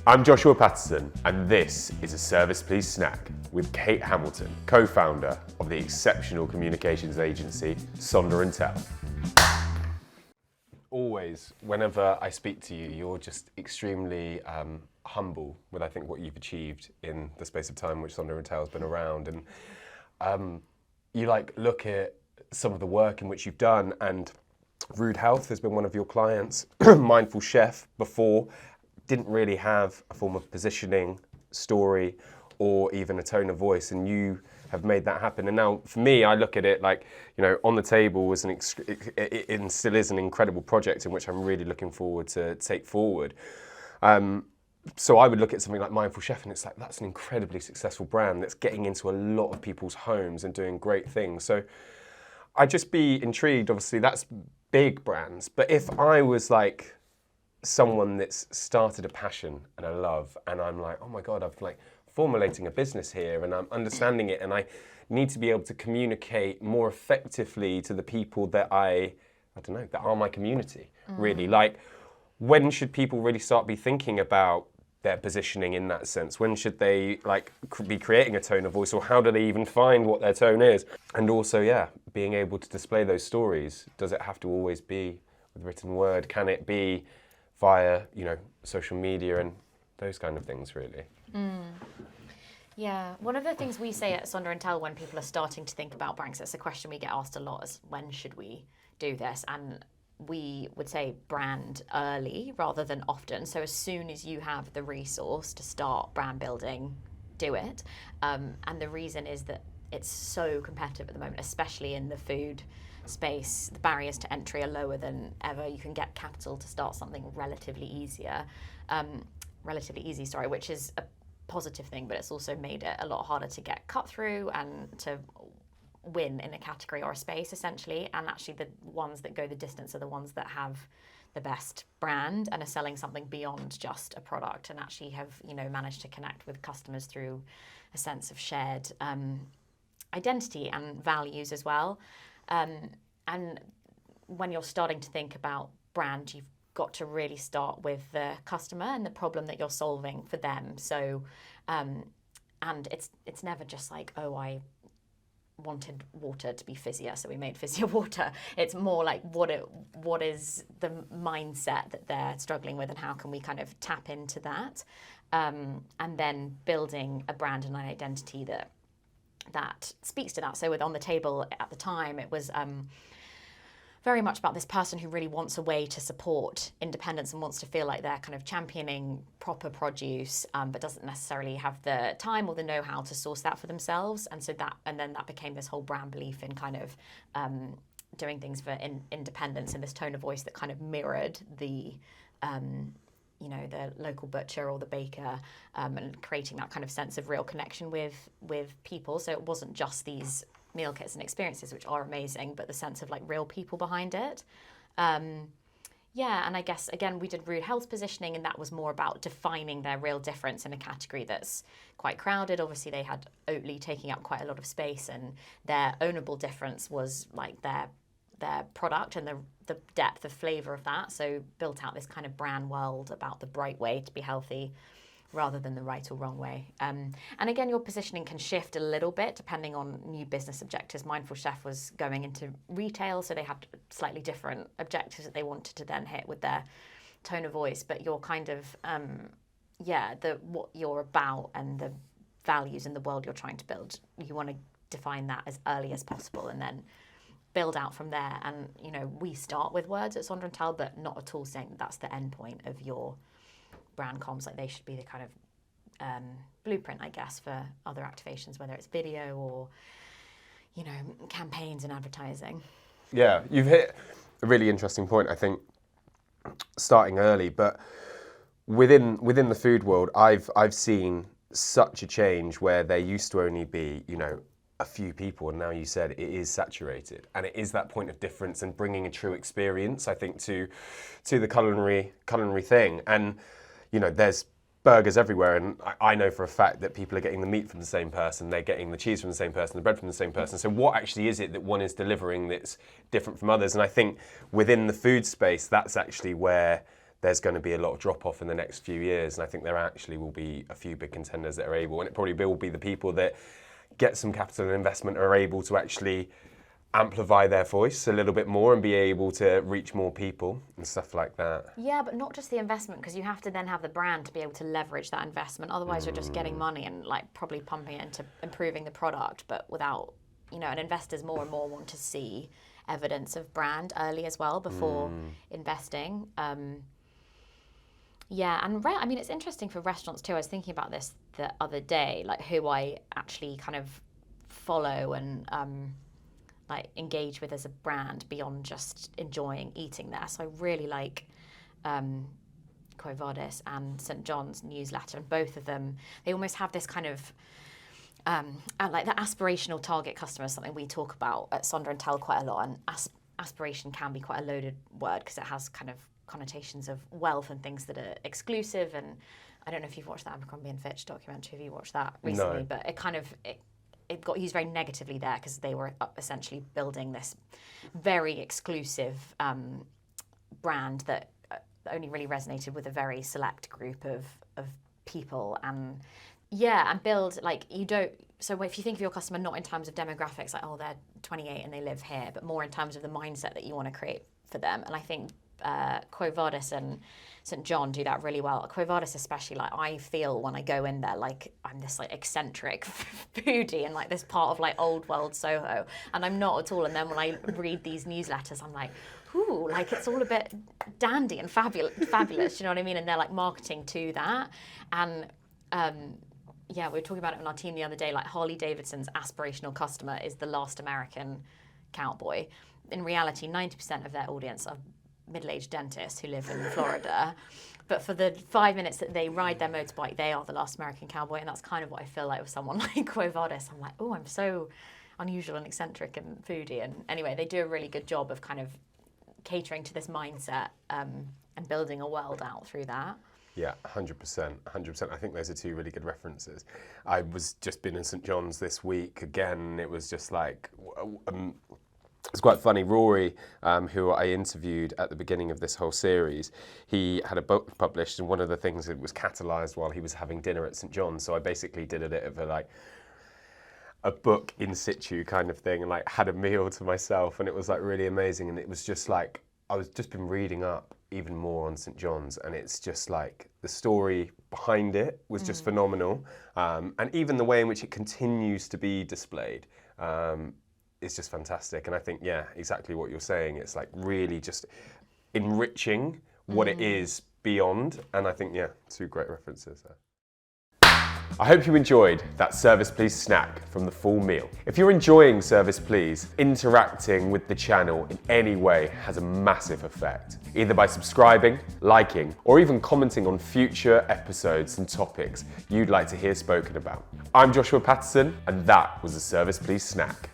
I'm Joshua Patterson, and this is a Service Please Snack with Kate Hamilton, co-founder of the exceptional communications agency Sonder Tell. Always, whenever I speak to you, you're just extremely humble with, I think, what you've achieved in the space of time which Sonder Tell has been around. And you look at some of the work in which you've done, and Rude Health has been one of your clients. Mindful Chef before didn't really have a form of positioning, story, or even a tone of voice, and you have made that happen. And now, for me, I look at it like, On the Table was it still is an incredible project in which I'm really looking forward to take forward. So I would look at something like Mindful Chef, and it's like, that's an incredibly successful brand that's getting into a lot of people's homes and doing great things. So I'd just be intrigued. Obviously, that's big brands, but if I was like someone that's started a passion and a love, and I'm like, oh my God, I'm like formulating a business here, and I'm understanding it, and I need to be able to communicate more effectively to the people that that are my community, really. Like, when should people really start be thinking about their positioning in that sense? When should they be creating a tone of voice, or how do they even find what their tone is? And also, being able to display those stories. Does it have to always be with written word? Can it be via, social media and those kind of things, really? Yeah, one of the things we say at Sonder Tell when people are starting to think about brands, it's a question we get asked a lot, is when should we do this? And we would say brand early rather than often. So as soon as you have the resource to start brand building, do it. And the reason is that it's so competitive at the moment, especially in the food space. The barriers to entry are lower than ever. You can get capital to start something relatively easy, which is a positive thing, but it's also made it a lot harder to get cut through and to win in a category or a space, essentially. And actually the ones that go the distance are the ones that have the best brand and are selling something beyond just a product, and actually have managed to connect with customers through a sense of shared identity and values as well. And when you're starting to think about brand, you've got to really start with the customer and the problem that you're solving for them. So, and it's never just like, oh, I wanted water to be fizzier, so we made fizzier water. It's more like, what is the mindset that they're struggling with, and how can we kind of tap into that? And then building a brand and an identity that speaks to that. So with On the Table at the time, it was very much about this person who really wants a way to support independence and wants to feel like they're kind of championing proper produce, but doesn't necessarily have the time or the know-how to source that for themselves. And so then that became this whole brand belief in kind of doing things for independence, and this tone of voice that kind of mirrored the the local butcher or the baker, and creating that kind of sense of real connection with people. So it wasn't just these meal kits and experiences, which are amazing, but the sense of like real people behind it. And I guess, again, we did Rude Health positioning, and that was more about defining their real difference in a category that's quite crowded. Obviously, they had Oatly taking up quite a lot of space, and their ownable difference was like their product and the depth of flavour of that. So built out this kind of brand world about the right way to be healthy rather than the right or wrong way. And again, your positioning can shift a little bit depending on new business objectives. Mindful Chef was going into retail, so they had slightly different objectives that they wanted to then hit with their tone of voice. But you're kind of, what you're about and the values in the world you're trying to build, you want to define that as early as possible and then build out from there. And, we start with words at Sonder Tell, but not at all saying that's the end point of your brand comms. Like, they should be the kind of blueprint, I guess, for other activations, whether it's video or, campaigns and advertising. Yeah, you've hit a really interesting point, I think, starting early, but within the food world, I've seen such a change where there used to only be, a few people, and now you said it is saturated, and it is that point of difference and bringing a true experience, I think, to the culinary thing. And there's burgers everywhere, and I know for a fact that people are getting the meat from the same person, they're getting the cheese from the same person, the bread from the same person. So what actually is it that one is delivering that's different from others? And I think within the food space, that's actually where there's going to be a lot of drop off in the next few years, and I think there actually will be a few big contenders that are able, and it probably will be the people that get some capital and investment are able to actually amplify their voice a little bit more and be able to reach more people and stuff like that. Yeah, but not just the investment, because you have to then have the brand to be able to leverage that investment. Otherwise, you're just getting money and like probably pumping it into improving the product, but without, and investors more and more want to see evidence of brand early as well before investing. Yeah, and I mean, it's interesting for restaurants too. I was thinking about this the other day, like who I actually kind of follow and like engage with as a brand beyond just enjoying eating there. So I really like Quo Vadis and St. John's newsletter, and both of them, they almost have this kind of like the aspirational target customer is something we talk about at Sonder Tell quite a lot, and aspiration can be quite a loaded word because it has kind of connotations of wealth and things that are exclusive. And I don't know if you've watched the Abercrombie and Fitch documentary. Have you watched that recently? No. But it got used very negatively there because they were essentially building this very exclusive brand that only really resonated with a very select group of people. And build like you don't. So if you think of your customer not in terms of demographics, like they're 28 and they live here, but more in terms of the mindset that you want to create for them. And I think Quo Vadis and St. John do that really well. Quo Vadis especially, like I feel when I go in there like I'm this like eccentric foodie in like this part of like old world Soho, and I'm not at all. And then when I read these newsletters, I'm like, ooh, like it's all a bit dandy and fabulous, you know what I mean? And they're like marketing to that. And we were talking about it on our team the other day, like Harley Davidson's aspirational customer is the last American cowboy. In reality, 90% of their audience are middle-aged dentists who live in Florida. But for the 5 minutes that they ride their motorbike, they are the last American cowboy. And that's kind of what I feel like with someone like Quo Vadis. I'm like, oh, I'm so unusual and eccentric and foodie. And anyway, they do a really good job of kind of catering to this mindset and building a world out through that. Yeah, 100%, 100%. I think those are two really good references. I was just been in St. John's this week again. It was just like, it's quite funny. Rory, who I interviewed at the beginning of this whole series, he had a book published, and one of the things that was catalysed while he was having dinner at St. John's. So I basically did a bit of a book in situ kind of thing, and like had a meal to myself, and it was like really amazing. And it was just like, I was just been reading up even more on St. John's, and it's just like the story behind it was just phenomenal, and even the way in which it continues to be displayed is just fantastic. And I think, yeah, exactly what you're saying. It's like really just enriching what it is beyond, and I think, yeah, two great references there. I hope you enjoyed that Service Please snack from the full meal. If you're enjoying Service Please, interacting with the channel in any way has a massive effect, either by subscribing, liking, or even commenting on future episodes and topics you'd like to hear spoken about. I'm Joshua Patterson, and that was a Service Please snack.